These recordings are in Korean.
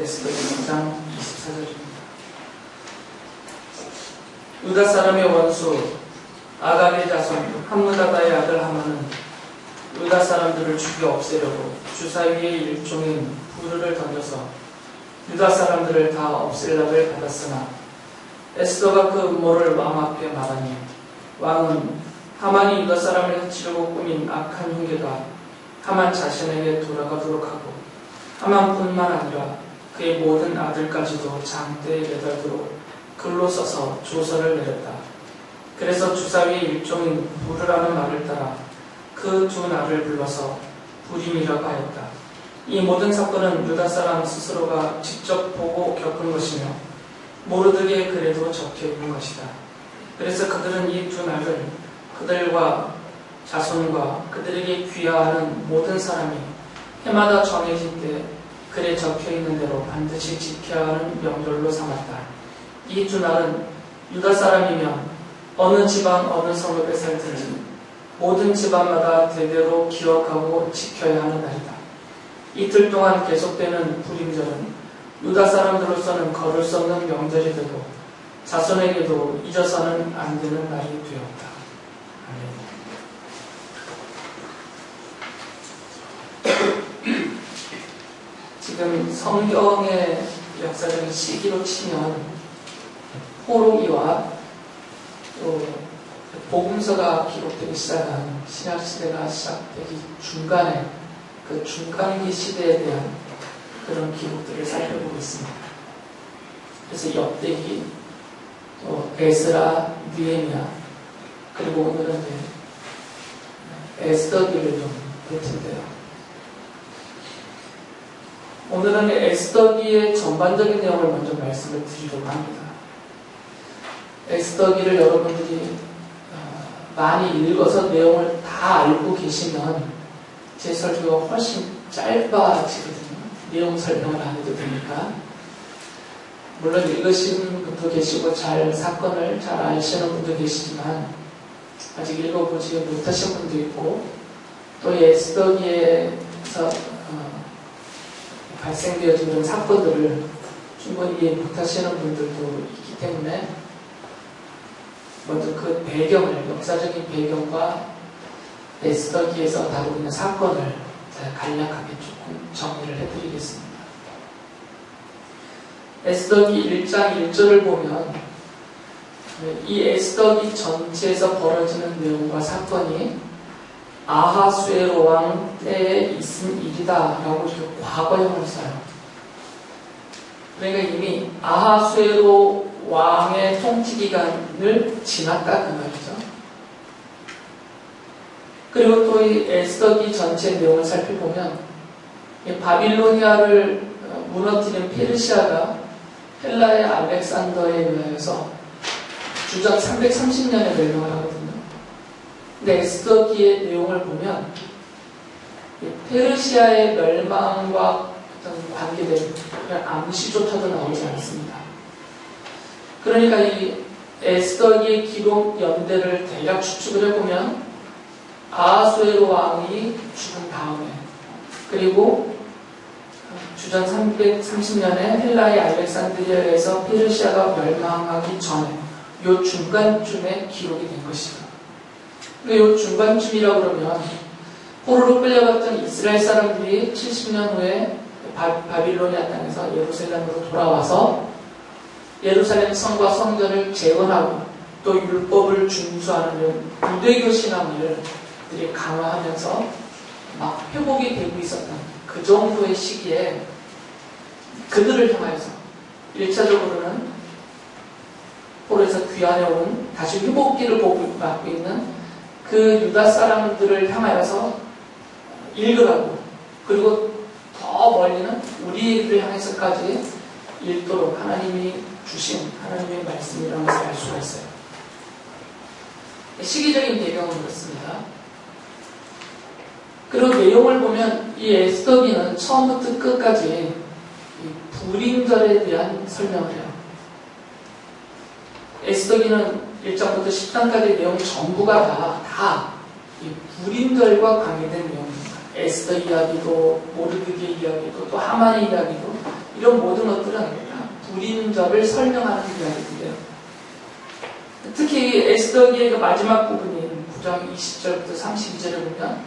에스더 2장 24절입니다. 유다 사람의 원수 아갑의 자손 함므다다의 아들 하만은 유다 사람들을 죽여 없애려고 주사 위에 일종인 부르를 던져서 유다 사람들을 다 없앨락을 받았으나 에스더가 그 음모를 왕 앞에 말하니 왕은 하만이 유다 사람을 해치려고 꾸민 악한 흉계가 하만 자신에게 돌아가도록 하고 하만뿐만 아니라 그의 모든 아들까지도 장대에 매달도록 글로 써서 조서를 내렸다. 그래서 주사위의 일종인 부르라는 말을 따라 그 두 날을 불러서 부림이라고 하였다. 이 모든 사건은 유다 사람 스스로가 직접 보고 겪은 것이며 모르드게의 글에도 적혀 있는 것이다. 그래서 그들은 이 두 날을 그들과 자손과 그들에게 귀하하는 모든 사람이 해마다 정해진 때 글에 적혀 있는 대로 반드시 지켜야 하는 명절로 삼았다. 이 두 날은 유다 사람이면 어느 지방 어느 성읍에 살든지 모든 집안마다 대대로 기억하고 지켜야 하는 날이다. 이틀 동안 계속되는 부림절은 유다 사람들로서는 걸을 수 없는 명절이 되고 자손에게도 잊어서는 안 되는 날이 되었다. 지금 성경의 역사적인 시기로 치면 포로기와 또 복음서가 기록되기 시작한 신약시대가 시작되기 중간에 그 중간기 시대에 대한 그런 기록들을 살펴보고 있습니다. 그래서 역대기, 또 에스라, 느헤미야, 그리고 오늘은 에스더기를 좀 볼 텐데요. 오늘은 에스더기의 전반적인 내용을 먼저 말씀을 드리려고 합니다. 에스더기를 여러분들이 많이 읽어서 내용을 다 알고 계시면 제 설교가 훨씬 짧아지거든요. 내용 설명을 안 해도 되니까. 물론 읽으신 분도 계시고 사건을 잘 아시는 분도 계시지만 아직 읽어보지 못하신 분도 있고 또 에스더기에서 발생되어진 그런 사건들을 충분히 이해 못하시는 분들도 있기 때문에 먼저 그 배경을, 역사적인 배경과 에스더기에서 다루고 있는 사건을 간략하게 조금 정리를 해드리겠습니다. 에스더기 1장 1절을 보면 이 에스더기 전체에서 벌어지는 내용과 사건이 아하수에로 왕 때에 있은 일이다 라고 이렇게 과거형을 써요. 그러니까 이미 아하수에로 왕의 통치기간을 지났다 그 말이죠. 그리고 또 이 에스더기 전체 내용을 살펴보면 바빌로니아를 무너뜨린 페르시아가 헬라의 알렉산더에 의하여서 주전 330년에 멸망을 하거든요. 근데 에스더기의 내용을 보면 페르시아의 멸망과 관계된 그냥 암시조차도 나오지 않습니다. 그러니까 이 에스더기의 기록 연대를 대략 추측을 해보면 아하수에로 왕이 죽은 다음에 그리고 주전 330년에 헬라의 알렉산드리아에서 페르시아가 멸망하기 전에 요 중간쯤에 기록이 된 것이다. 요 중간쯤이라고 그러면 포로로 끌려갔던 이스라엘 사람들이 70년 후에 바빌로니아 땅에서 예루살렘으로 돌아와서 예루살렘 성과 성전을 재건하고 또 율법을 준수하는 유대교 신앙을 강화하면서 막 회복이 되고 있었던 그 정도의 시기에 그들을 향하여서 1차적으로는 포로에서 귀환해 온 다시 회복기를 맞고 있는 그 유다 사람들을 향하여서 읽으라고 그리고 더 멀리는 우리를 향해서까지 읽도록 하나님이 주신 하나님의 말씀이라는 것을 알 수가 있어요. 시기적인 배경은 그렇습니다. 그리고 내용을 보면 이 에스더기는 처음부터 끝까지 불임절에 대한 설명을 해요. 에스더기는 1장부터 10장까지 내용 전부가 다 이 불임절과 관계된 내용입니다. 에스더 이야기도 모르드게 이야기도 또 하만의 이야기도 이런 모든 것들은 다 불임절을 설명하는 이야기인데요. 특히 에스더기의 그 마지막 부분인 9장 20절부터 32절에 보면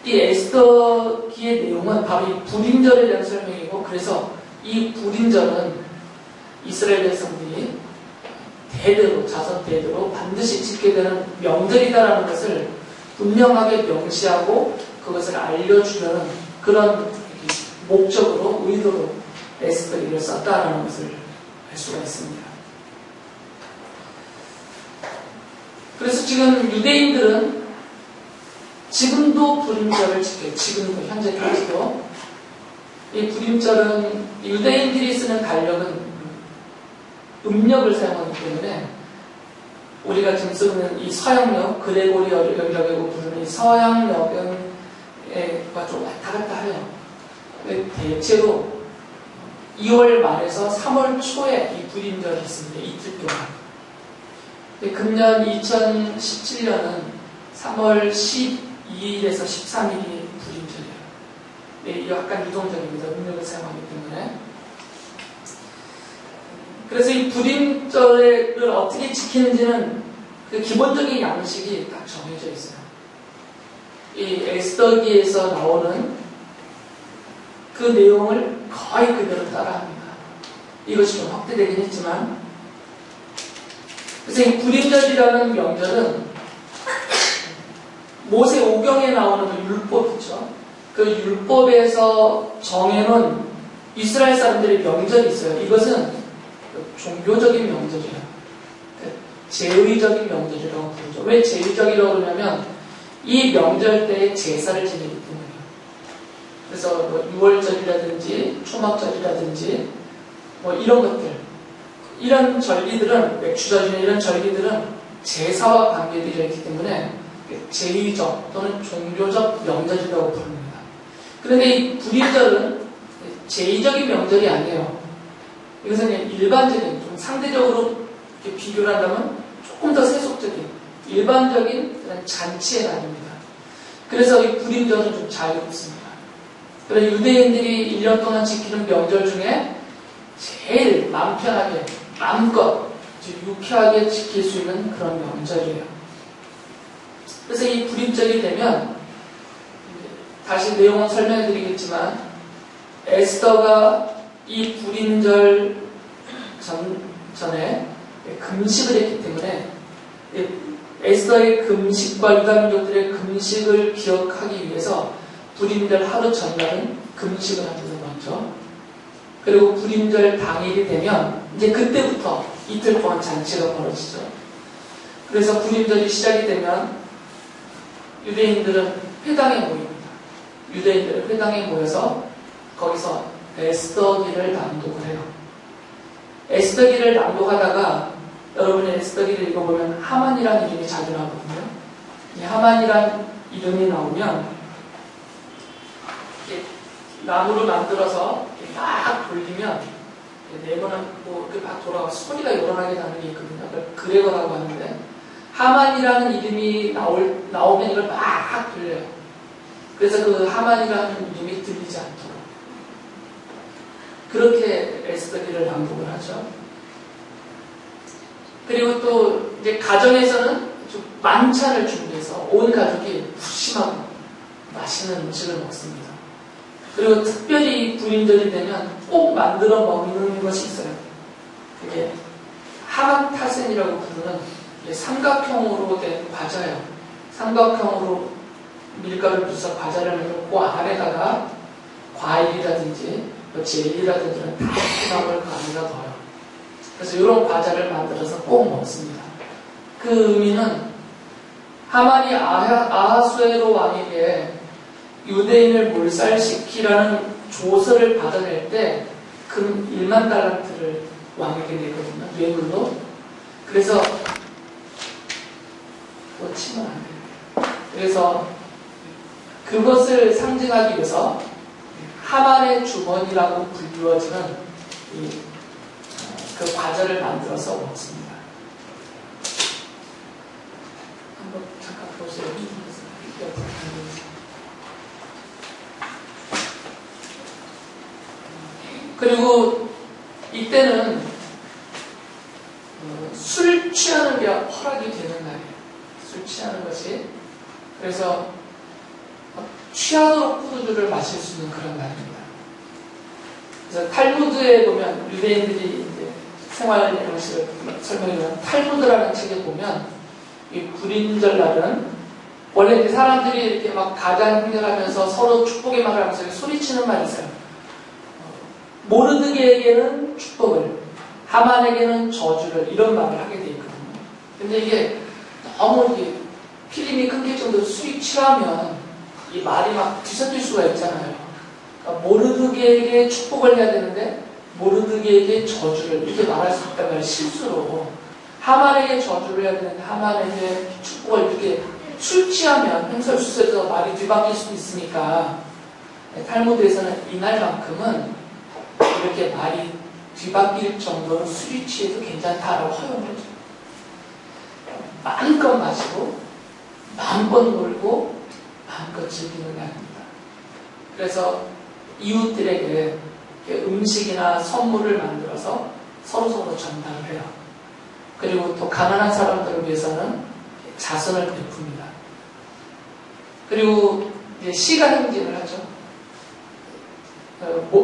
이 에스더기의 내용은 바로 이 불임절에 대한 설명이고, 그래서 이 불임절은 이스라엘 백성들이 대대로, 자손 대대로 반드시 지켜야 되는 명절이다라는 것을 분명하게 명시하고 그것을 알려주려는 그런 목적으로, 의도로 에스더기를 썼다라는 것을 알 수가 있습니다. 그래서 지금 유대인들은 지금도 불임절을 지켜요. 지금도, 현재까지도. 이 불임절은 유대인들이 쓰는 달력은 음력을 사용하기 때문에 우리가 지금 쓰는 이 서양력, 그레고리역이라고 부르는 이 서양력은 좀 왔다 갔다 해요. 대체로 2월 말에서 3월 초에 이 불임절이 있습니다. 이틀 동안. 금년 2017년은 3월 12일에서 13일이 불임절이에요. 약간 유동적입니다. 음력을 사용하기 때문에. 그래서 이 불임절을 어떻게 지키는지는 그 기본적인 양식이 딱 정해져 있어요. 이 에스더기에서 나오는 그 내용을 거의 그대로 따라합니다. 이것이 좀 확대되긴 했지만, 그래서 이 불임절이라는 명절은 모세 오경에 나오는 그 율법이죠. 그 율법에서 정해놓은 이스라엘 사람들의 명절이 있어요. 이것은 종교적인 명절이에요. 제의적인 명절이라고 부르죠. 왜 제의적이라고 그러냐면 이 명절 때에 제사를 지내기 때문이에요. 그래서 뭐 6월절이라든지 초막절이라든지 뭐 이런 것들, 이런 절기들은, 맥주절이나 이런 절기들은 제사와 관계되어 있기 때문에 제의적 또는 종교적 명절이라고 부릅니다. 그런데 이 불임절은 제의적인 명절이 아니에요. 이것은 일반적인, 좀 상대적으로 이렇게 비교를 한다면 조금 더 세속적인, 일반적인 그런 잔치의 날입니다. 그래서 이 불임절은 좀 자유롭습니다. 그래서 유대인들이 1년 동안 지키는 명절 중에 제일 마음 편하게, 마음껏 유쾌하게 지킬 수 있는 그런 명절이에요. 그래서 이 불임절이 되면, 다시 내용은 설명해 드리겠지만, 에스더가 이 불임절 전에 금식을 했기 때문에 에스더의 금식과 유다민족들의 금식을 기억하기 위해서 불임절 하루 전날은 금식을 합니다. 먼저. 그리고 불임절 당일이 되면 이제 그때부터 이틀 동안 잔치가 벌어지죠. 그래서 불임절이 시작이 되면 유대인들은 회당에 모입니다. 유대인들은 회당에 모여서 거기서 에스더기를 낭독을 해요. 에스더기를 낭독하다가 여러분이 에스더기를 읽어보면 하만이라는 이름이 자주 나오거든요. 이 하만이라는 이름이 나오면 나무로 만들어서 막 돌리면 네모난 뭐 이렇게 막 돌아가 소리가 요란하게 나는 게 있거든요. 그걸 그레거라고 하는데, 하만이라는 이름이 나오면 이걸 막 돌려요. 그래서 그 하만이라는 이름이 들리지 않도록 그렇게 에스더기를 낭독을 하죠. 그리고 또 이제 가정에서는 좀 만찬을 준비해서 온 가족이 푸짐하고 맛있는 음식을 먹습니다. 그리고 특별히 불임절이 되면 꼭 만들어 먹는 것이 있어요. 그게 하마타센이라고 부르는 삼각형으로 된 과자예요. 삼각형으로 밀가루를 부숴서 과자를 넣고 그 안에다가 과일이라든지 젤리라든지 다 나물 그 안에다 넣어요. 그래서 이런 과자를 만들어서 꼭 먹습니다. 그 의미는 하만이 아하수에로 왕에게 유대인을 몰살시키라는 조서를 받아낼 때 금 1만 달란트를 왕에게 내거든요. 뇌물로. 그래서 그거 치면 안 돼요. 그래서 그것을 상징하기 위해서 하만의 주머니라고 불리워지는 그 과자를 만들어서 먹습니다. 한번 잠깐 보세요. 그리고 이때는 술 취하는 게 허락이 되는 날이에요. 술 취하는 것이. 그래서 취하도록 포도주를 마실 수 있는 그런 날입니다. 그래서 탈무드에 보면 유대인들이 이제 생활 양식을 설명해주는 탈무드라는 책에 보면 이 불임절 날은 원래 이제 사람들이 이렇게 막 가장 행렬하면서 서로 축복의 말을 하면서 소리치는 말이 있어요. 모르드게에게는 축복을, 하만에게는 저주를, 이런 말을 하게 돼 있거든요. 근데 이게 너무 이게 필름이 끊길 정도로 술이 취하면 이 말이 막 뒤섞일 수가 있잖아요. 그러니까 모르드게에게 축복을 해야 되는데 모르드게에게 저주를, 이렇게 말할 수 있다는 걸 실수로 하만에게 저주를 해야 되는데 하만에게 축복을, 이렇게 술 취하면 횡설수설해서 말이 뒤바뀔 수도 있으니까 탈무드에서는 이날만큼은 이렇게 말이 뒤바뀔 정도로 술이 취해도 괜찮다라고 허용을 해줘요. 마음껏 마시고 마음껏 놀고 마음껏 즐기는 날입니다. 그래서 이웃들에게 음식이나 선물을 만들어서 서로서로 전달을 해요. 그리고 또 가난한 사람들을 위해서는 자선을 베풉니다. 그리고 이제 시가 행진을 하죠.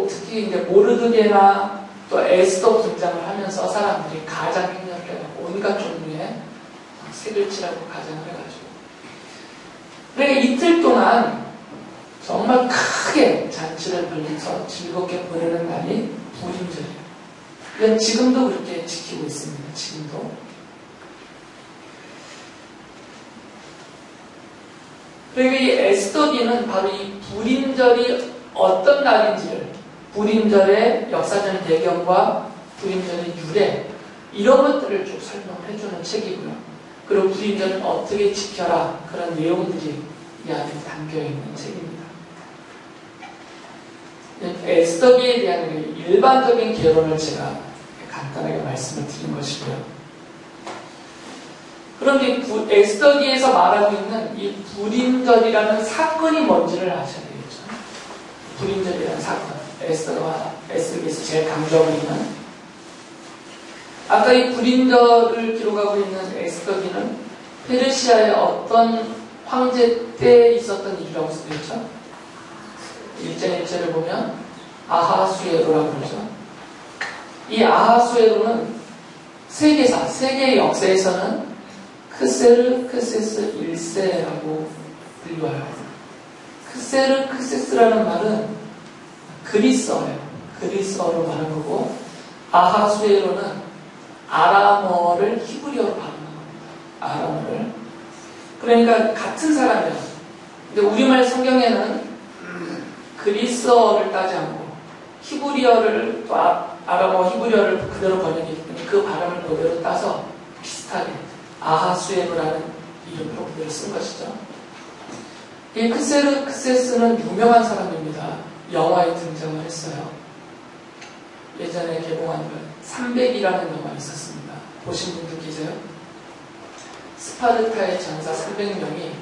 특히 이제 모르드게나 또 에스더 등장을 하면서 사람들이 가장 행렬을 해요. 온갖 종류의 색을 칠하고 가장을 해가지고. 그러니까 이틀 동안 정말 크게 잔치를 벌려서 즐겁게 보내는 날이 불임절이에요. 이건 지금도 그렇게 지키고 있습니다. 지금도. 그리고 이 에스더기는 바로 이 불임절이 어떤 날인지를, 불임절의 역사적 배경과 불임절의 유래, 이런 것들을 쭉 설명을 해주는 책이고요. 그리고 불임절은 어떻게 지켜라, 그런 내용들이 이 안에 담겨있는 책입니다. 에스더기에 대한 일반적인 개론을 제가 간단하게 말씀을 드린 것이고요. 그럼 이 에스더기에서 말하고 있는 이 불임절이라는 사건이 뭔지를 아셔야 되겠죠. 불임절이라는 사건, 에스더기에서 제일 강조하고 있는, 아까 이 불임절을 기록하고 있는 에스더기는 페르시아의 어떤 황제 때 있었던 일이라고 쓰여있죠. 1장 1절을 보면 아하수에로라고 그러죠. 이 아하수에로는 세계사, 세계의 역사에서는 크세르 크세스 1세라고 불려요. 크세르 크세스라는 말은 그리스어예요. 그리스어로 말하는 거고, 아하수에로는 아람어를 히브리어로 발음하는 겁니다. 아람어를. 그러니까 같은 사람이에요. 근데 우리말 성경에는 그리스어를 따지 않고 히브리어를, 또 아람어 히브리어를 그대로 번역했기 때문에 그 발음을 그대로 따서 비슷하게 아하수에로라는 이름으로 그대로 쓴 것이죠. 이 크세르 크세스는 유명한 사람입니다. 영화에 등장을 했어요. 예전에 개봉한 300이라는 영화가 있었습니다. 보신 분들 계세요? 스파르타의 전사 300명이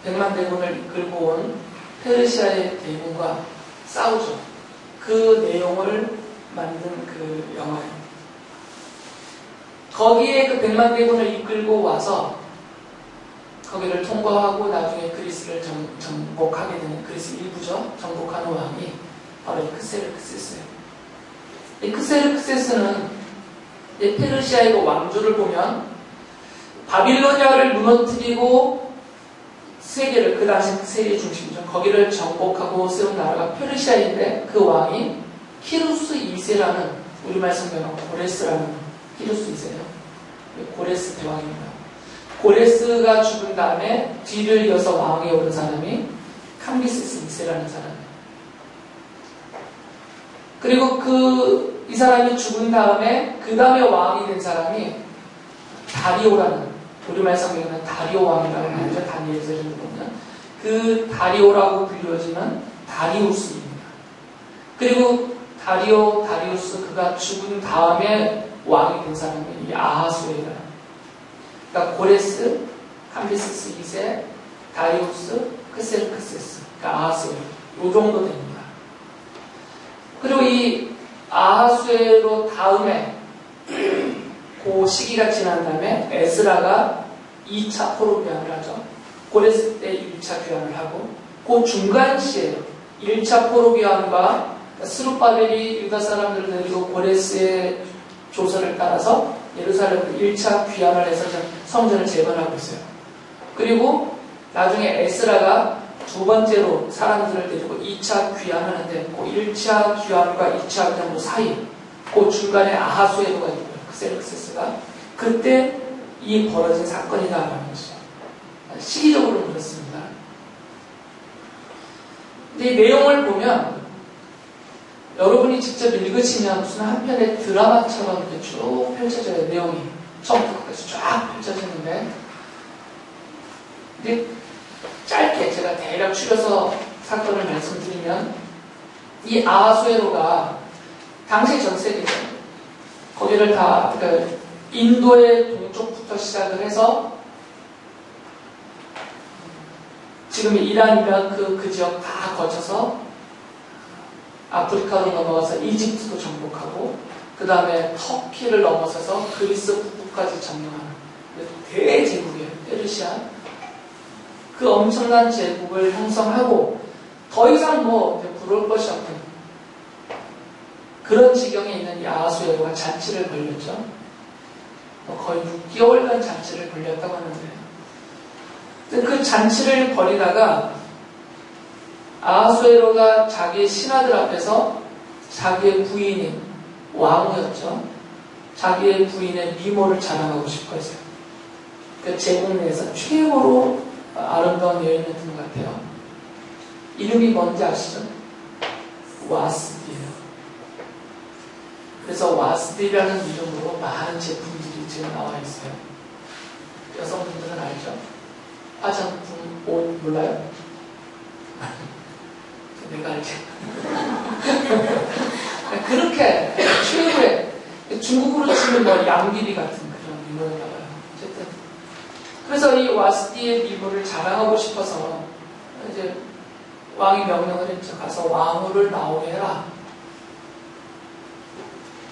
100만 대군을 이끌고 온 페르시아의 대군과 싸우죠. 그 내용을 만든 그 영화입니다. 거기에 그 100만 대군을 이끌고 와서 거기를 통과하고 나중에 그리스를 정복하게 되는, 그리스 일부죠. 정복하는 왕이 바로 이 크세르 크세스예요. 이 크세르 크세스는 페르시아의 그 왕조를 보면 바빌로니아를 무너뜨리고 세계를, 그 당시 세계의 중심이죠. 거기를 정복하고 세운 나라가 페르시아인데 그 왕이 키루스 2세라는, 우리말 성경은 고레스라는 키루스 2세예요. 고레스 대왕입니다. 고레스가 죽은 다음에 뒤를 이어서 왕에 오른 사람이 캄비세스 2세라는 사람이에요. 그리고 이 사람이 죽은 다음에 그 다음에 왕이 된 사람이 다리오라는, 우리말 성경에는 다리오 왕이라고 하죠. 다니엘서를 보면 그 다리오라고 불려지는 다리우스입니다. 그리고 다리우스, 그가 죽은 다음에 왕이 된 사람이 이 아하수에라. 그러니까 고레스, 캄비세스 2세, 다리우스, 크세르 크세스, 그러니까 아하수에라. 이 정도 됩니다. 그리고 이 아하수에로 다음에 그 시기가 지난 다음에 에스라가 2차 포로 귀환을 하죠. 고레스 때 1차 귀환을 하고 그 중간 시에요. 1차 포로 귀환과 스룹바벨이 유다 사람들을 데리고 고레스의 조서를 따라서 예루살렘으로 1차 귀환을 해서 성전을 재건하고 있어요. 그리고 나중에 에스라가 두 번째로 사람들을 데리고 2차 귀환을 하는데 그 1차 귀환과 2차 귀환 사이 그 중간에 아하수에로가 있고요. 셀렉세스가 그때 이 벌어진 사건이다라는 것이죠. 시기적으로 그렇습니다. 근데 이 내용을 보면 여러분이 직접 읽으시면 무슨 한 편의 드라마처럼 이렇게 쭉 펼쳐져요. 내용이 처음부터 끝까지 쫙 펼쳐지는데 근데 짧게 제가 대략 추려서 사건을 말씀드리면 이 아하수에로가 당시 전 세계죠. 거기를 다 그러니까 인도의 동쪽부터 시작을 해서 지금 이란, 이라크 그 지역 다 거쳐서 아프리카로 넘어가서 이집트도 정복하고 그 다음에 터키를 넘어서서 그리스 북부까지 점령하는 대제국이에요. 페르시아. 그 엄청난 제국을 형성하고 더 이상 뭐 부러울 것이 없는 그런 지경에 있는 이 아하수에로가 잔치를 벌였죠. 거의 6개월간 잔치를 벌였다고 하는데 그 잔치를 벌이다가 아하수에로가 자기의 신하들 앞에서 자기의 부인인 왕후였죠. 자기의 부인의 미모를 자랑하고 싶어했어요. 그 제국 내에서 최고로 아름다운 여인이었던 것 같아요. 이름이 뭔지 아시죠? 와스디예요. 그래서 와스디라는 이름으로 많은 제품들이 지금 나와 있어요. 여성분들은 알죠? 화장품, 옷 몰라요? 내가 알지. 그렇게 최고의 중국으로 치면 뭐 양귀비 같은 그런 미모였나 봐요. 어쨌든 그래서 이 와스디의 미모를 자랑하고 싶어서 이제 왕이 명령을 했죠. 가서 왕후를 나오게 해라.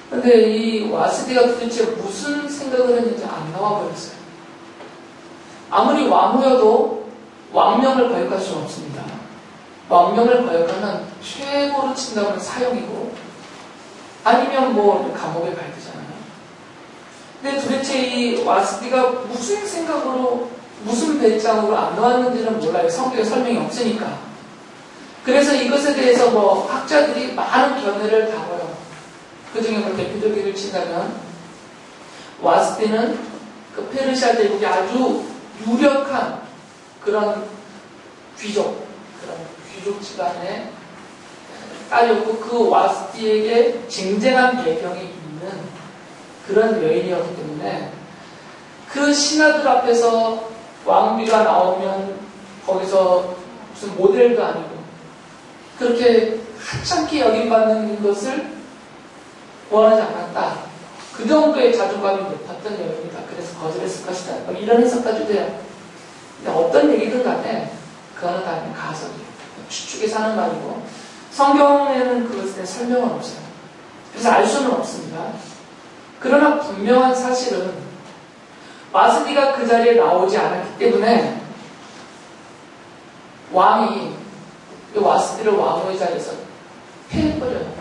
근데 이 와스디가 도대체 무슨 생각을 했는지 안 나와 버렸어요. 아무리 왕후여도 왕명을 거역할 수는 없습니다. 왕명을 거역하면 최고로 친다면 사형이고 아니면 뭐 감옥에 가야 되잖아요. 근데 도대체 이 와스디가 무슨 생각으로 무슨 배짱으로 안 나왔는지는 몰라요. 성경에 설명이 없으니까. 그래서 이것에 대해서 뭐 학자들이 많은 견해를 다뤄요. 그 중에 뭐 대표적인 친다면 와스디는 그 페르시아 제국의 아주 유력한 그런 귀족 집안의 딸이었고 그 와스디에게 쟁쟁한 배경이 있는 그런 여인이었기 때문에 그 신하들 앞에서 왕비가 나오면 거기서 무슨 모델도 아니고 그렇게 하찮게 여김받는 것을 원하지 않았다. 그 정도의 자존감이 높았던 여인이다. 그래서 거절했을 것이다. 이런 해석까지 돼요. 근데 어떤 얘기든 간에 그거는 다 가설이에요. 추측해서 하는 말이고 성경에는 그것에 대한 설명은 없어요. 그래서 알 수는 없습니다. 그러나 분명한 사실은 와스디가 그 자리에 나오지 않았기 때문에 왕이 와스디를 왕후의 자리에서 패해버려요.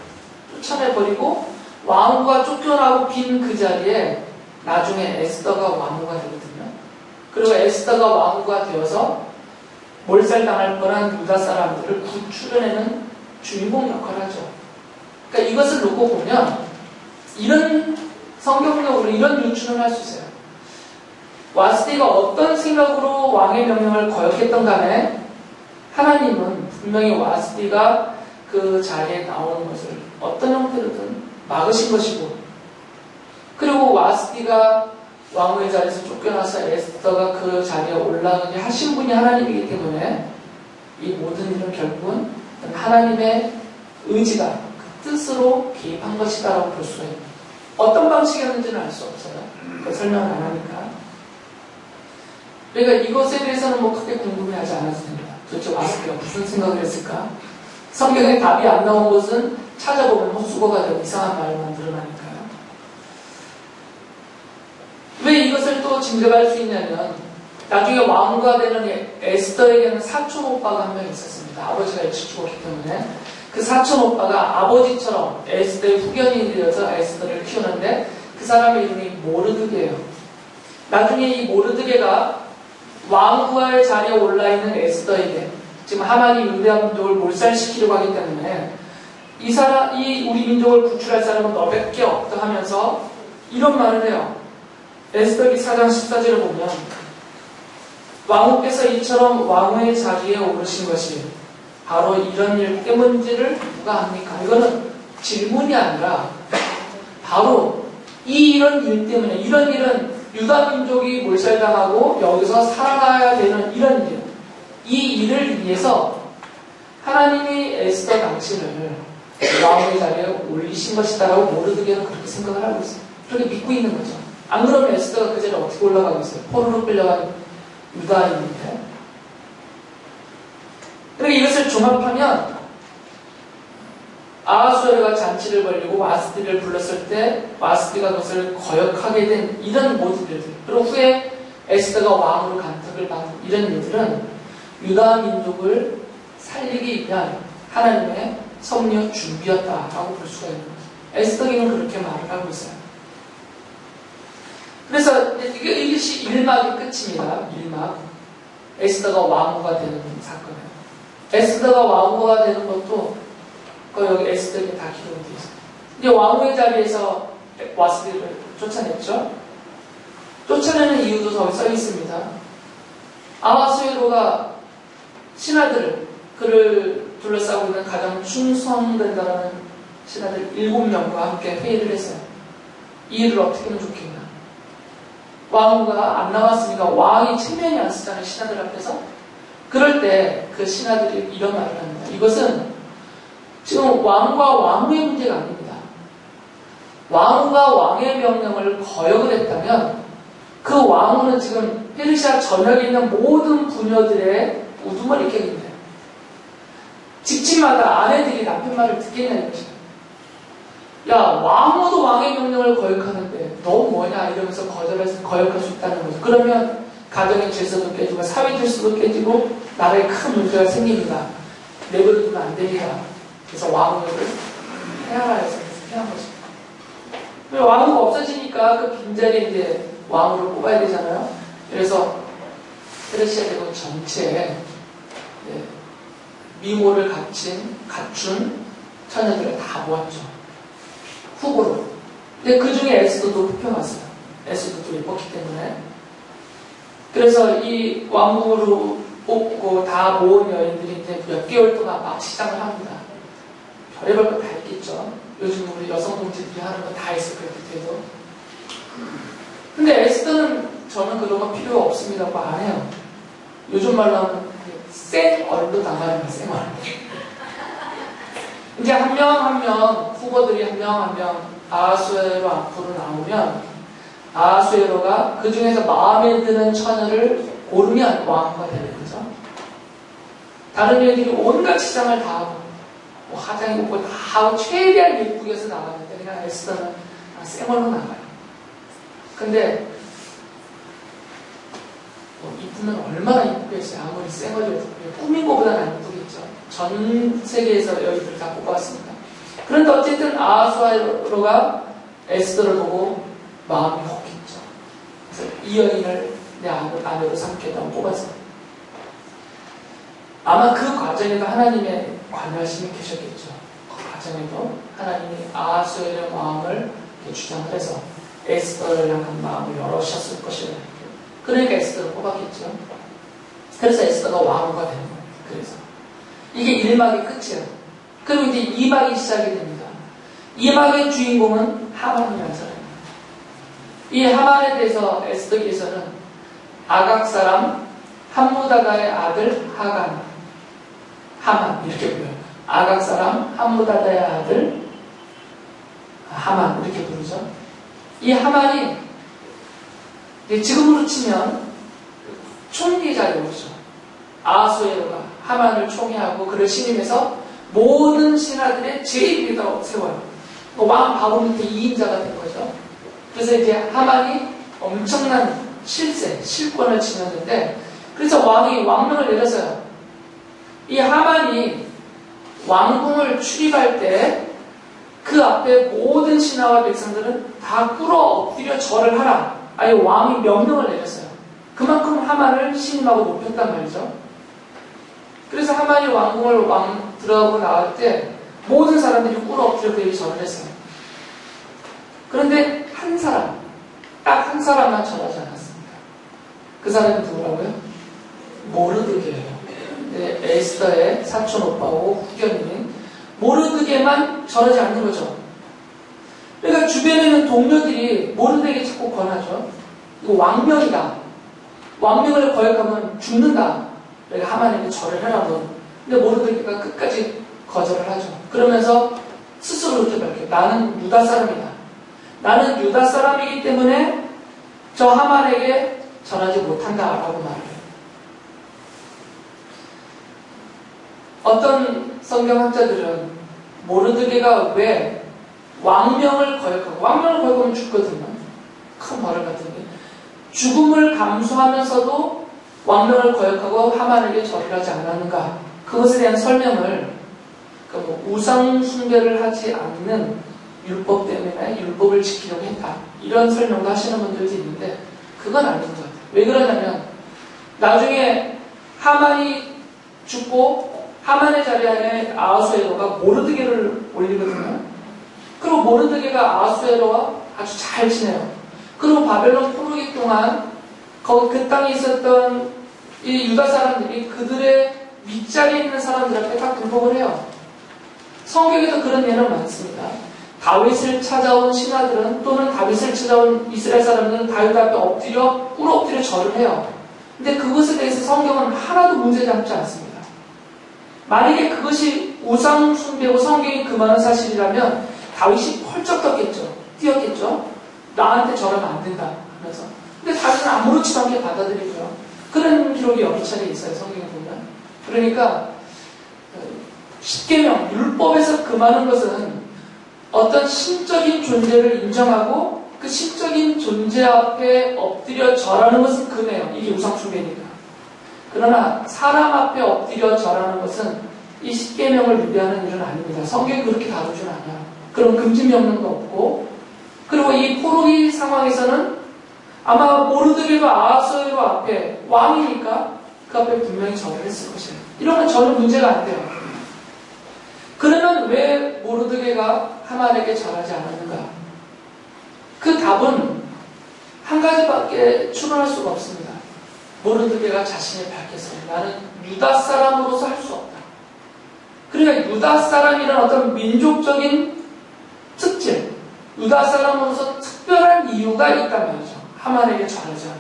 쫓아내버리고 왕후가 쫓겨나고 빈 그 자리에 나중에 에스더가 왕후가 되거든요. 그리고 에스더가 왕후가 되어서 몰살당할 뻔한 유다 사람들을 구출해내는 주인공 역할을 하죠. 그러니까 이것을 놓고 보면 이런 성경적으로 이런 유추를 할 수 있어요. 와스디가 어떤 생각으로 왕의 명령을 거역했던 간에 하나님은 분명히 와스디가 그 자리에 나오는 것을 어떤 형태로든 막으신 것이고 그리고 와스디가 왕후의 자리에서 쫓겨나서 에스더가 그 자리에 올라가게 하신 분이 하나님이기 때문에 이 모든 일은 결국은 하나님의 의지가 그 뜻으로 개입한 것이다라고 볼 수가 있는 어떤 방식이었는지는 알 수 없어요. 그 설명을 안 하니까. 그러니까 이것에 대해서는 뭐 크게 궁금해하지 않아도 됩니다. 도대체 와스디가 무슨 생각을 했을까? 성경에 답이 안 나온 곳은 찾아보면 헛수고가 되고 이상한 말만 늘어나니까요. 왜 이것을 또 짐작할 수 있냐면 나중에 왕후가 되는 에스더에게는 사촌 오빠가 한 명 있었습니다. 아버지가 일찍 죽었기 때문에 그 사촌 오빠가 아버지처럼 에스더의 후견이 되어서 에스더를 키우는데 그 사람의 이름이 모르드게예요. 나중에 이 모르드게가 왕후의 자리에 올라있는 에스더에게 지금 하만이 유대 민족을 몰살시키려고 하기 때문에 이 우리 민족을 구출할 사람은 너밖에 없다 하면서 이런 말을 해요. 에스더기 4장 14절을 보면 왕후께서 이처럼 왕후의 자리에 오르신 것이 바로 이런 일 때문인지를 누가 합니까? 이거는 질문이 아니라 바로 이런 일 때문에 이런 일은 유다 민족이 몰살당하고 여기서 살아가야 되는 이런 일, 이 일을 위해서 하나님이 에스더 당신을 왕후의 자리에 올리신 것이다라고 모르드게는 그렇게 생각을 하고 있어요. 그렇게 믿고 있는 거죠. 안 그러면 에스더가 그 자리에 어떻게 올라가겠어요? 포로로 끌려간 유다인인데. 그러니까 이것을 종합하면 아하수에로가 잔치를 벌리고 와스티를 불렀을 때 와스티가 그것을 거역하게 된 이런 모든 일들, 그리고 후에 에스더가 왕으로 간택을 받은 이런 일들은 유다 민족을 살리기 위한 하나님의 섭리와 준비였다라고 볼 수가 있는 거죠. 에스더기는 그렇게 말을 하고 있어요. 그래서 이것이 1막의 끝입니다. 1막. 에스더가 왕후가 되는 사건이에요. 에스더가 왕후가 되는 것도 여기 에스더에게 다 기록이 되어 있어요. 이제 왕후의 자리에서 와스디를 쫓아냈죠. 쫓아내는 이유도 저기 써 있습니다. 아하수에로가 신하들을 그를 둘러싸고 있는 가장 충성된다라는 신하들 7명과 함께 회의를 했어요. 이 일을 어떻게 하면 좋겠냐. 왕후가 안 나왔으니까 왕이 체면이 안 쓰잖아요. 신하들 앞에서. 그럴 때 그 신하들이 이런 말을 합니다. 이것은 지금 왕과 왕후의 문제가 아닙니다. 왕후가 왕의 명령을 거역을 했다면 그 왕후는 지금 페르시아 전역에 있는 모든 부녀들의 우두머리 깨겠네요. 집집마다 아내들이 남편 말을 듣겠냐는 것이죠. 야, 왕후도 왕의 명령을 거역하는데 너 뭐냐 이러면서 거역할 수 있다는 거죠. 그러면 가정의 질서도 깨지고 사회 질서도 깨지고 나라에 큰 문제가 생깁니다. 내버려두면 안 됩니다. 그래서 왕후를 해하라 해서 해한 것입니다. 왕후가 없어지니까 그 빈자리에 이제 왕후를 뽑아야 되잖아요. 그래서 페르시아 제국 전체에 미모를 갖춘 처녀들을 다 모았죠. 후보로. 근데 그 중에 에스더도 뽑혀갔어요. 에스더도 예뻤기 때문에. 그래서 이 왕후로 뽑고 다 모은 여인들이 이제 몇 개월 동안 막 시장을 합니다. 별의별 거 다 했겠죠. 요즘 우리 여성 동지들이 하는 거 다 했을 거예요, 그때도. 근데 에스더는 저는 그런 거 필요 없습니다고 안 해요. 요즘 말로 하면 쌩얼로 나가는 거예요, 쌩얼. 이제 한 명 후보들이 한 명 아하수에로 앞으로 나오면 아하수에로가 그 중에서 마음에 드는 처녀를 고르면 왕후가 되는 거죠. 다른 여인들이 온갖 시장을 다 하고 뭐 화장 입고 다 하고 최대한 예쁘게 해서 나가는데 그냥 에스더는 쌩얼로 나가요. 근데 이쁘면 얼마나 이쁘겠어요. 아무리 쌩얼이어도 꾸민 것보다는 안 이쁘겠죠. 전 세계에서 여인들 다 뽑았습니다. 그런데 어쨌든 아하수에로가 에스더를 보고 마음이 혹했죠. 그래서 이 여인을 내 아내로 삼겠다고 뽑았어요. 아마 그 과정에도 하나님의 관여하심이 계셨겠죠. 그 과정에도 하나님이 아하수에로의 마음을 주장을 해서 에스더를 향한 마음을 열어주셨을 것이에요. 그러니까 에스더를 뽑았겠죠. 그래서 에스더가 왕후가 되는 거예요. 그래서 이게 1막의 끝이에요. 그리고 이제 2막이 시작이 됩니다. 2막의 주인공은 하만이라는 사람입니다. 이 하만에 대해서 에스더기에서는 아각 사람 함무다다의 아들 하만 이렇게 불러요. 아각 사람 함무다다의 아들 하만 이렇게 부르죠. 이 하만이 지금으로 치면 총리 자리에 오르죠. 아하수에로가 하만을 총애하고 그를 신임해서 모든 신하들의 제일 위에다 세워요. 왕 바로 밑에 2인자가 된 거죠. 그래서 이제 하만이 엄청난 실권을 지녔는데, 그래서 왕이 왕명을 내렸어요. 이 하만이 왕궁을 출입할 때 그 앞에 모든 신하와 백성들은 다 꿇어 엎드려 절을 하라. 아예 왕이 명령을 내렸어요. 그만큼 하만을 신임하고 높였단 말이죠. 그래서 하만이 왕궁을 들어가고 나올 때 모든 사람들이 꿇어 엎드려 그에게 절을 했어요. 그런데 한 사람, 딱 한 사람만 절하지 않았습니다. 그 사람이 누구라고요? 모르드게예요. 네, 에스더의 사촌 오빠고 후견인 모르드게만 절하지 않는 거죠. 그러니까 주변에 있는 동료들이 모르드게에게 자꾸 권하죠. 이거 왕명이다. 왕명을 거역하면 죽는다. 그러니까 하만에게 절을 해라고. 근데 모르드게가 끝까지 거절을 하죠. 그러면서 스스로 이렇게 밝혀요. 나는 유다 사람이다. 나는 유다 사람이기 때문에 저 하만에게 절하지 못한다라고 말해요. 어떤 성경학자들은 모르드게가 왜 왕명을 거역하면 죽거든요. 큰 벌을 같은데 죽음을 감수하면서도 왕명을 거역하고 하만에게 절을 하지 않았는가? 그것에 대한 설명을 우상 숭배를 하지 않는 율법 때문에 율법을 지키려고 했다. 이런 설명도 하시는 분들도 있는데 그건 아닌 것 같아요. 왜 그러냐면 나중에 하만이 죽고 하만의 자리에 아하수에로가 모르드게를 올리거든요. 그리고 모르드게가 아하수에로와 아주 잘 지내요. 그리고 바벨론 포로기 동안 그 땅에 있었던 이 유다 사람들이 그들의 윗자리에 있는 사람들 앞에 다 굴복을 해요. 성경에도 그런 예는 많습니다. 다윗을 찾아온 신하들은 또는 다윗을 찾아온 이스라엘 사람들은 다윗 앞에 꿇어 엎드려 절을 해요. 근데 그것에 대해서 성경은 하나도 문제 삼지 않습니다. 만약에 그것이 우상 숭배고 성경이 금하는 사실이라면 다윗이 펄쩍 뛰었겠죠. 나한테 절하면 안 된다 하면서. 근데 다윗은 아무렇지도 않게 받아들이고요. 그런 기록이 여러 차례 있어요. 성경에 보면. 그러니까 십계명 율법에서 금하는 것은 어떤 신적인 존재를 인정하고 그 신적인 존재 앞에 엎드려 절하는 것은 금해요. 이게 우상 숭배니까. 그러나 사람 앞에 엎드려 절하는 것은 이 십계명을 위배하는 일은 아닙니다. 성경이 그렇게 다루진 않아요. 그럼 금지 명령도 없고, 그리고 이 포로기 상황에서는 아마 모르드게도 아하수에로 앞에 왕이니까 그 앞에 분명히 절을 했을 것이에요. 이런 건 전혀 문제가 안 돼요. 그러면 왜 모르드게가 하만에게 절하지 않았는가? 그 답은 한 가지밖에 추론할 수가 없습니다. 모르드게가 자신이 밝혔어요. 나는 유다 사람으로서 할 수 없다. 그러니까 유다 사람이라는 어떤 민족적인 특질, 유다 사람으로서 특별한 이유가 있단 말이죠. 하만에게 절하지 않아.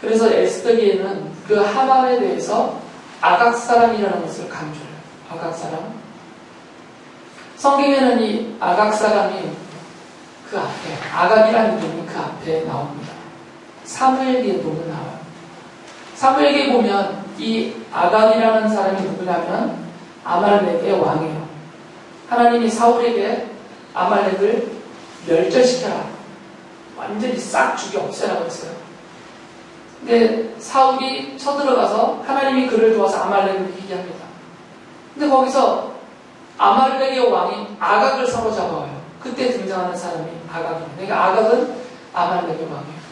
그래서 에스더기에는 그 하만에 대해서 아각 사람이라는 것을 강조해요. 아각 사람. 성경에는 이 아각 사람이 그 앞에, 아각이라는 이름이 그 앞에 나옵니다. 사무엘기에 보면 나와요. 사무엘기에 보면 이 아각이라는 사람이 누구냐면 아말렉의 왕이에요. 하나님이 사울에게 아말렉을 멸절시켜라. 완전히 싹 죽여 없애라고 했어요. 근데 사울이 쳐들어가서 하나님이 그를 도와서 아말렉을 이기게 합니다. 근데 거기서 아말렉의 왕이 아각을 사로잡아와요. 그때 등장하는 사람이 아각입니다. 그러니까 아각은 아말렉의 왕이에요.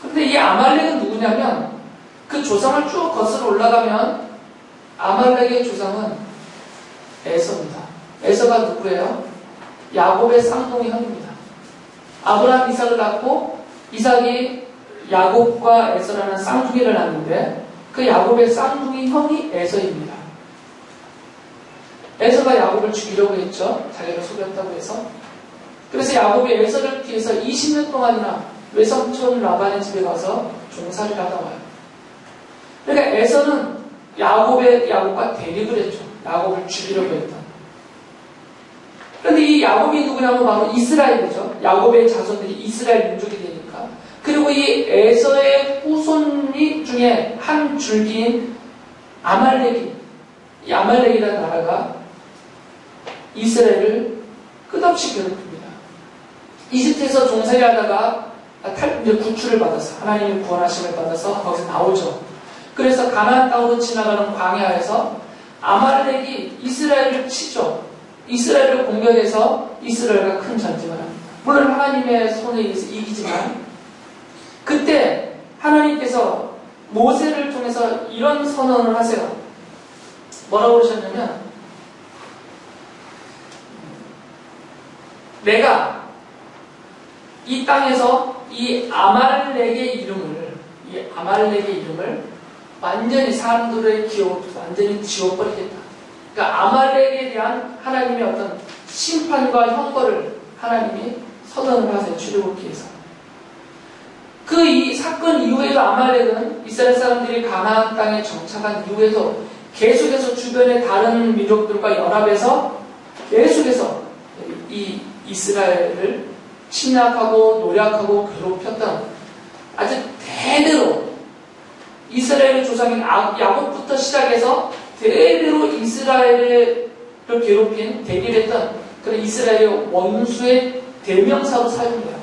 근데 이 아말렉은 누구냐면 그 조상을 쭉 거슬러 올라가면 아말렉의 조상은 에서입니다. 에서가 누구예요? 야곱의 쌍둥이 형입니다. 아브라함 이삭을 낳고 이삭이 야곱과 에서라는 쌍둥이를 낳는데 그 야곱의 쌍둥이 형이 에서입니다. 에서가 야곱을 죽이려고 했죠. 자기를 속였다고 해서. 그래서 야곱이 에서를 피해서 20년 동안이나 외삼촌 라반의 집에 가서 종살이를 하다 와요. 그러니까 에서는 야곱과 대립을 했죠. 야곱을 죽이려고 했던. 그런데 이 야곱이 누구냐면 바로 이스라엘이죠. 야곱의 자손들이 이스라엘 민족이 되니까 그리고 이 에서의 후손이 중에 한 줄기인 아말렉이, 이 아말렉이라는 나라가 이스라엘을 끝없이 괴롭힙니다. 이집트에서 종살이 하다가 이제 구출을 받아서 하나님의 구원하심을 받아서 거기서 나오죠. 그래서 가나안 땅으로 지나가는 광야에서 아말렉이 이스라엘을 치죠. 이스라엘을 공격해서 이스라엘과 큰 전쟁을 합니다. 물론 하나님의 손에 의해서 이기지만 그때 하나님께서 모세를 통해서 이런 선언을 하세요. 뭐라고 그러셨냐면 내가 이 땅에서 이 아말렉의 이름을 완전히 사람들의 기억부터 완전히 지워버리겠다. 그러니까 아말렉에 대한 하나님의 어떤 심판과 형벌을 하나님이 선언을 하세요. 출애굽기에서. 그 이 사건 이후에도 아말렉은 이스라엘 사람들이 가나안 땅에 정착한 이후에도 계속해서 주변의 다른 민족들과 연합해서 계속해서 이 이스라엘을 침략하고 노략하고 괴롭혔던 아주 대대로 이스라엘의 조상인 야곱부터 시작해서 대대로 이스라엘을 괴롭힌 대결했던 그런 이스라엘의 원수의 대명사로 사용돼요.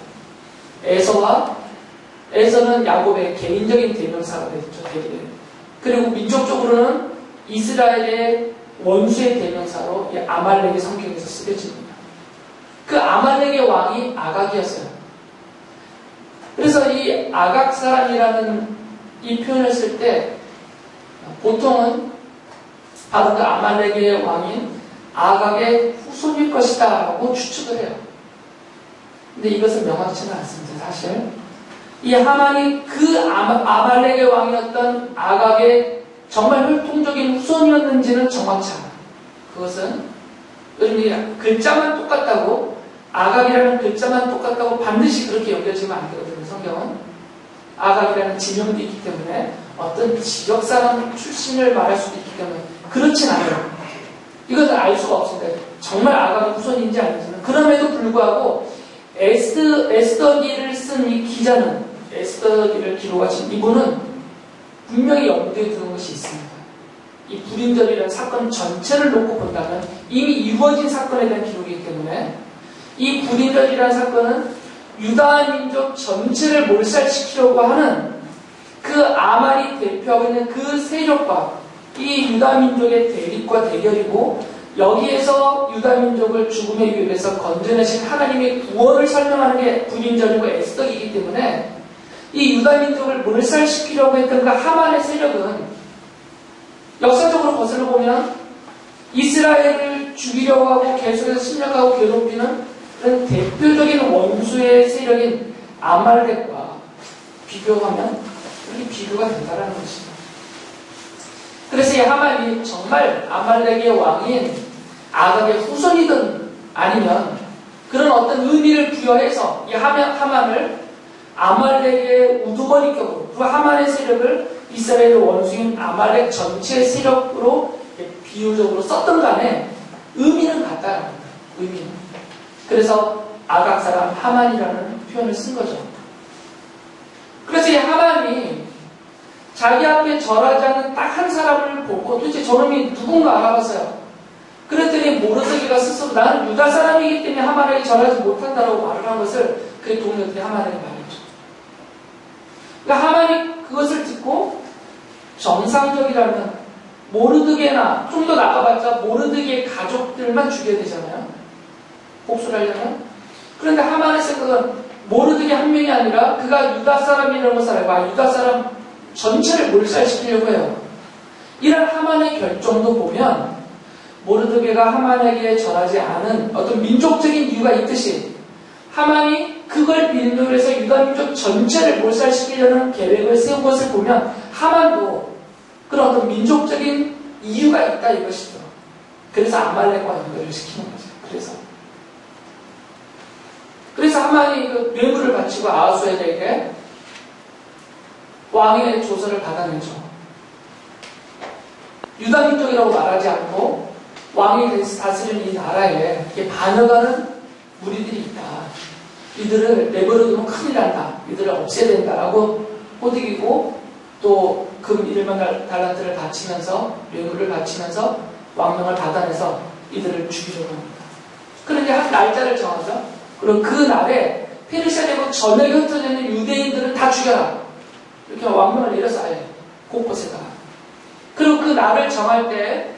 에서는 야곱의 개인적인 대명사가 됐죠. 대결. 그리고 민족적으로는 이스라엘의 원수의 대명사로 이 아말렉의 성경에서 쓰여집니다. 그 아말렉의 왕이 아각이었어요. 그래서 이 아각 사람이라는 이 표현을 쓸 때 보통은 바로 그 아말렉의 왕인 아각의 후손일 것이다 라고 추측을 해요. 근데 이것은 명확치는 않습니다. 사실 이 하만이 그 아말렉의 왕이었던 아각의 정말 혈통적인 후손이었는지는 정확치 않아요. 그것은 여러분이 글자만 똑같다고 아각이라는 글자만 똑같다고 반드시 그렇게 여겨지면 안 되거든요. 성경은 아각이라는 지명도 있기 때문에 어떤 지역 사람 출신을 말할 수도 있기 때문에 그렇진 않아요. 이것은 알 수가 없습니다. 정말 아각의 후손인지 아닌지는. 그럼에도 불구하고 에스더기를 쓴 이 기자는, 에스더기를 기록하신 이분은 분명히 염두에 두는 것이 있습니다. 이 불임절이라는 사건 전체를 놓고 본다면 이미 이루어진 사건에 대한 기록이기 때문에 이 불임절이라는 사건은 유다 민족 전체를 몰살시키려고 하는 그 아말이 대표하고 있는 그 세력과 이 유다 민족의 대립과 대결이고, 여기에서 유다 민족을 죽음의 위협에서 건져내신 하나님의 구원을 설명하는 게 불임절이고 에스더이기 때문에 이 유다 민족을 몰살시키려고 했던 그 하만의 세력은 역사적으로 거슬러 보면 이스라엘을 죽이려고 하고 계속해서 침략하고 괴롭히는 그런 대표적인 원수의 세력인 아말렉과 비교하면 그렇게 비교가 된다는 것입니다. 그래서 이 하만이 정말 아말렉의 왕인 아각의 후손이든 아니면 그런 어떤 의미를 부여해서 이 하만을 아말렉의 우두머리격으로, 그 하만의 세력을 이스라엘의 원수인 아말렉 전체 세력으로 비유적으로 썼던 간에 의미는 같다는 겁니다. 의미는. 그래서 아각 사람 하만이라는 표현을 쓴 거죠. 그래서 이 하만이 자기 앞에 절하지 않는 딱 한 사람을 보고 도대체 저놈이 누군가 알아봤어요. 그랬더니 모르드게가 스스로 나는 유다 사람이기 때문에 하만에게 절하지 못한다라고 말을 한 것을 그의 동료들이 하만에게 말했죠. 그러니까 하만이 그것을 듣고 정상적이라면 모르드게나 좀 더 나가봤자 모르드게 가족들만 죽여야 되잖아요. 복수를 하려면. 그런데 하만의 생각은 모르드게 한 명이 아니라 그가 유다 사람이라는 것을 알고 유다 사람 전체를 몰살시키려고 해요. 이런 하만의 결정도 보면 모르드게가 하만에게 절하지 않은 어떤 민족적인 이유가 있듯이 하만이 그걸 빌미로 해서 유다 민족 전체를 몰살시키려는 계획을 세운 것을 보면 하만도 그런 어떤 민족적인 이유가 있다 이것이죠. 그래서 아말렉과 연결을 시키는 거죠. 그래서 하만이 그 뇌물을 바치고 아하수엘에게 왕의 조서를 받아내죠. 유다 민족이라고 말하지 않고 왕이 다스리는 이 나라에 반역하는 무리들이 있다. 이들을 내버려두면 큰일 난다. 이들을 없애야 된다라고 호득이고 또 금 1만 달란트를 바치면서 뇌물을 바치면서 왕명을 받아내서 이들을 죽이려고 합니다. 그런데 한 날짜를 정하죠. 그리고 그 날에 페르시아 제국 전역에 흩어져 있는 유대인들은 다 죽여라. 이렇게 왕명을 내려서 아예 곳곳에다가. 그리고 그 날을 정할 때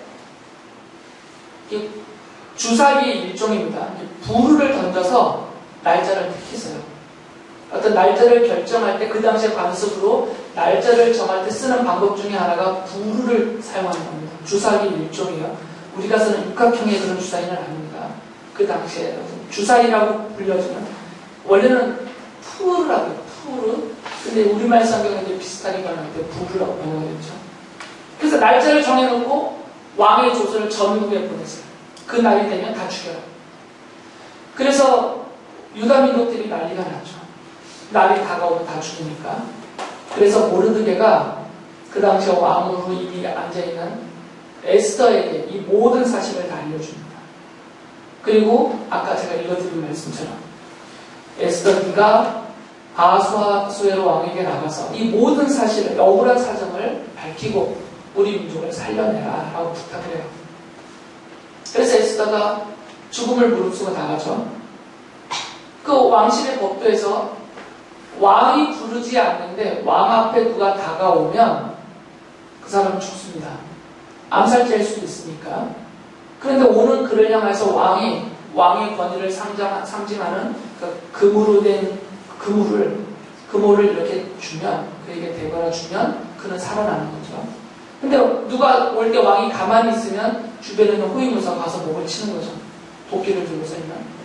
주사위의 일종입니다. 부르를 던져서 날짜를 택했어요. 어떤 날짜를 결정할 때 그 당시에 관습으로 날짜를 정할 때 쓰는 방법 중에 하나가 부르를 사용하는 겁니다. 주사위 일종이에요. 우리가 쓰는 육각형의 그런 주사위는 아닙니다. 그 당시에 주사위라고 불려주는 원래는 푸르라고 해요. 푸르. 근데 우리말 성경에 비슷하게 번역할 때 부르라고 번역했죠. 그래서 날짜를 정해놓고 왕의 조서를 전국에 보냈어요. 그 날이 되면 다 죽여라. 그래서 유다 민족들이 난리가 났죠. 날이 다가오면 다 죽으니까. 그래서 모르드게가 그 당시에 왕으로 이미 앉아있는 에스더에게 이 모든 사실을 다 알려줍니다. 그리고 아까 제가 읽어드린 말씀처럼 에스더 네가 아수에로 왕에게 나가서 이 모든 사실을 억울한 사정을 밝히고 우리 민족을 살려내라 라고 부탁을 해요. 그래서 에스더가 죽음을 무릅쓰고 나가죠. 그 왕실의 법도에서 왕이 부르지 않는데 왕 앞에 누가 다가오면 그 사람은 죽습니다. 암살자일 수도 있으니까. 그런데 오는 그를 향해서 왕의 권위를 상징하는 그 금으로 된 금호를 이렇게 주면, 그에게 대거나 주면 그는 살아나는 거죠. 근데 누가 올 때 왕이 가만히 있으면 주변에 있는 호위무사가 가서 목을 치는 거죠. 도끼를 들고서 있는.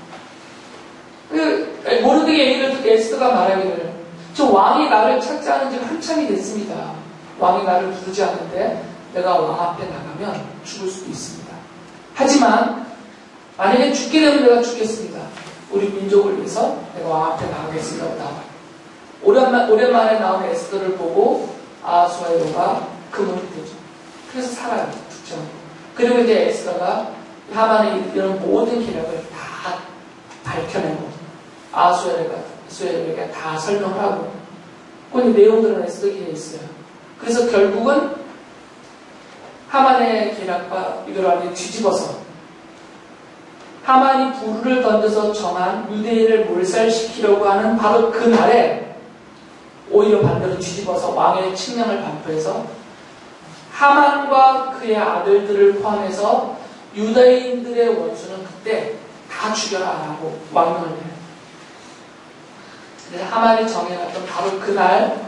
모르드게 얘기를 듣고 에스더가 말하기를 저 왕이 나를 찾지 않은 지 한참이 됐습니다. 왕이 나를 부르지 않는데 내가 왕 앞에 나가면 죽을 수도 있습니다. 하지만 만약에 죽게 되면 내가 죽겠습니다. 우리 민족을 위해서 내가 왕 앞에 나가겠습니다. 나와요. 오랜만에 나온 에스더를 보고 아수아에로가 금을 되죠. 그래서 살아요. 죽죠. 그리고 이제 에스더가 하만의 이런 모든 계략을 다 밝혀내고 아수에로에게 다 설명을 하고 그 내용들은 에스더기에 있어요. 그래서 결국은 하만의 계략과 이걸 완전히 뒤집어서 하만이 불을 던져서 정한 유대인을 몰살시키려고 하는 바로 그 날에 오히려 반대로 뒤집어서 왕의 칙령을 반포해서 하만과 그의 아들들을 포함해서 유다인들의 원수는 그때 다 죽여라 라고 왕명을 해요. 그래서 하만이 정해놨던 바로 그날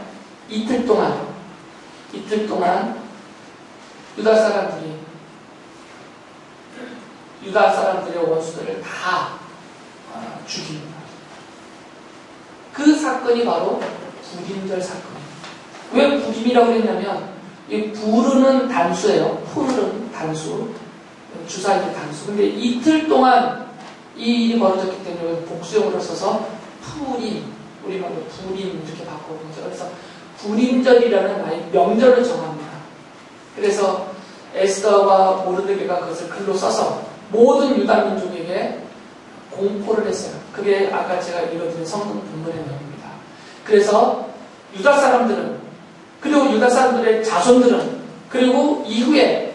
이틀 동안 유다 사람들의 원수들을 다 죽입니다. 그 사건이 바로 불임절 사건이에요. 왜 불임이라고 했냐면 이 부르는 단수예요. 푸르는 단수, 주사위의 단수. 근데 이틀 동안 이 일이 벌어졌기 때문에 복수형으로 써서 푸림, 우리말로 불임 이렇게 바꿔보죠. 그래서 불임절이라는 명절을 정합니다. 그래서 에스더와 모르드게가 그것을 글로 써서 모든 유다 민족에게 공포를 했어요. 그게 아까 제가 읽어드린 성경 본문의 내용입니다. 그래서 유다 사람들은, 그리고 유다 사람들의 자손들은, 그리고 이후에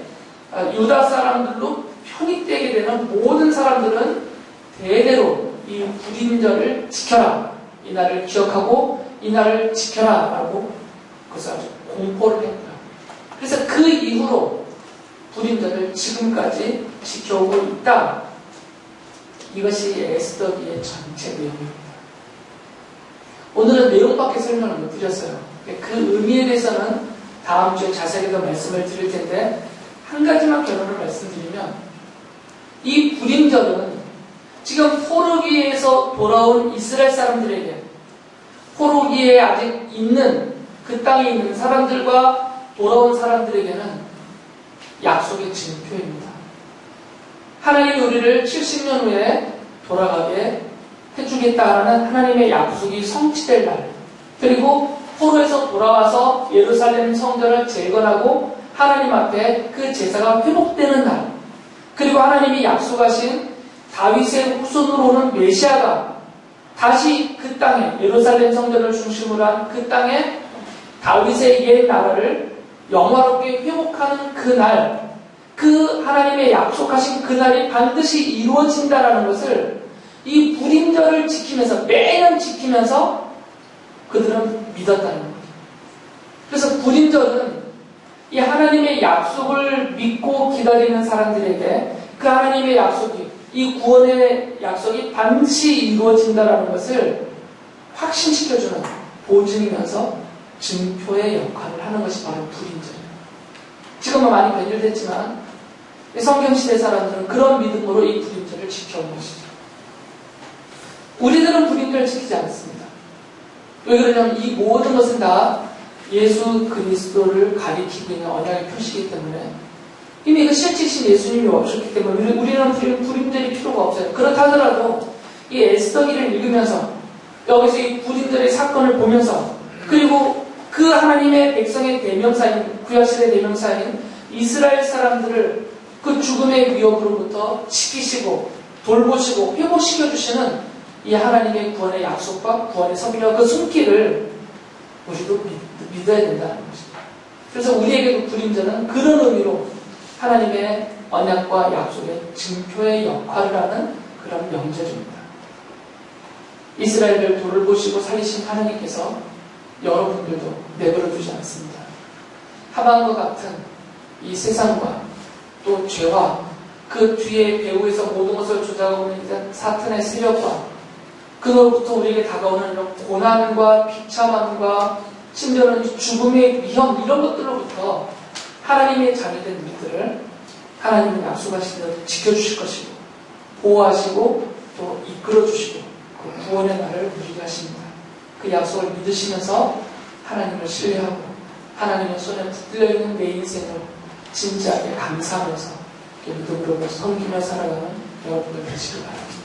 유다 사람들로 편입되게 되는 모든 사람들은 대대로 이 불임절을 지켜라, 이 날을 기억하고 이 날을 지켜라 라고 그것을 아주 공포를 했고요. 그래서 그 이후로 불임절을 지금까지 지켜오고 있다. 이것이 에스더기의 전체 내용입니다. 오늘은 내용밖에 설명을 못 드렸어요. 그 의미에 대해서는 다음 주에 자세히 더 말씀을 드릴 텐데 한 가지만 결론을 말씀드리면 이 불임절은 지금 포로기에서 돌아온 이스라엘 사람들에게, 포로기에 아직 있는 그 땅에 있는 사람들과 돌아온 사람들에게는 약속의 징표입니다. 하나님이 우리를 70년 후에 돌아가게 해주겠다라는 하나님의 약속이 성취될 날, 그리고 포로에서 돌아와서 예루살렘 성전을 재건하고 하나님 앞에 그 제사가 회복되는 날, 그리고 하나님이 약속하신 다윗의 후손으로 오는 메시아가 다시 그 땅에 예루살렘 성전을 중심으로 한 그 땅에 다윗의 옛 나라를 영화롭게 회복하는 그날, 그 하나님의 약속하신 그날이 반드시 이루어진다라는 것을 이 불임절을 지키면서 매년 지키면서 그들은 믿었다는 거예요. 그래서 불임절은 이 하나님의 약속을 믿고 기다리는 사람들에게 그 하나님의 약속이, 이 구원의 약속이 반드시 이루어진다는 것을 확신시켜주는 보증이면서 증표의 역할을 하는 것이 바로 불임절이에요. 지금은 많이 변질됐지만 성경시대 사람들은 그런 믿음으로 이 불임절을 지켜온 것이죠. 우리들은 불임절을 지키지 않습니다. 왜 그러냐면 이 모든 것은 다 예수 그리스도를 가리키고 있는 언약의 표시이기 때문에 이미 그 실제신 예수님이 오셨기 때문에 우리는 불임절이 필요가 없어요. 그렇다 하더라도 이 에스더기를 읽으면서 여기서 이 불임절의 사건을 보면서 그리고 그 하나님의 백성의 대명사인 구약시대 대명사인 이스라엘 사람들을 그 죽음의 위협으로부터 지키시고 돌보시고 회복시켜 주시는 이 하나님의 구원의 약속과 구원의 섭리와 그 손길을 우리도 믿어야 된다는 것입니다. 그래서 우리에게 그 불임절은 그런 의미로 하나님의 언약과 약속의 증표의 역할을 하는 그런 명절입니다. 이스라엘을 돌보시고 살리신 하나님께서 여러분들도 내버려 두지 않습니다. 하반과 같은 이 세상과 또 죄와 그 뒤에 배후에서 모든 것을 조작하고 있는 사탄의 세력과 그로부터 우리에게 다가오는 이런 고난과 비참함과 심지어는 죽음의 위험 이런 것들로부터 하나님의 자녀된 우리들을 하나님은 약속하신 대로 지켜주실 것이고 보호하시고 또 이끌어주시고 그 구원의 날을 누리게 하십니다. 그 약속을 믿으시면서 하나님을 신뢰하고 하나님의 손에 붙들려 있는 내 인생을 진지하게 감사하면서 믿음으로 섬기며 살아가는 여러분들 되시기 바랍니다.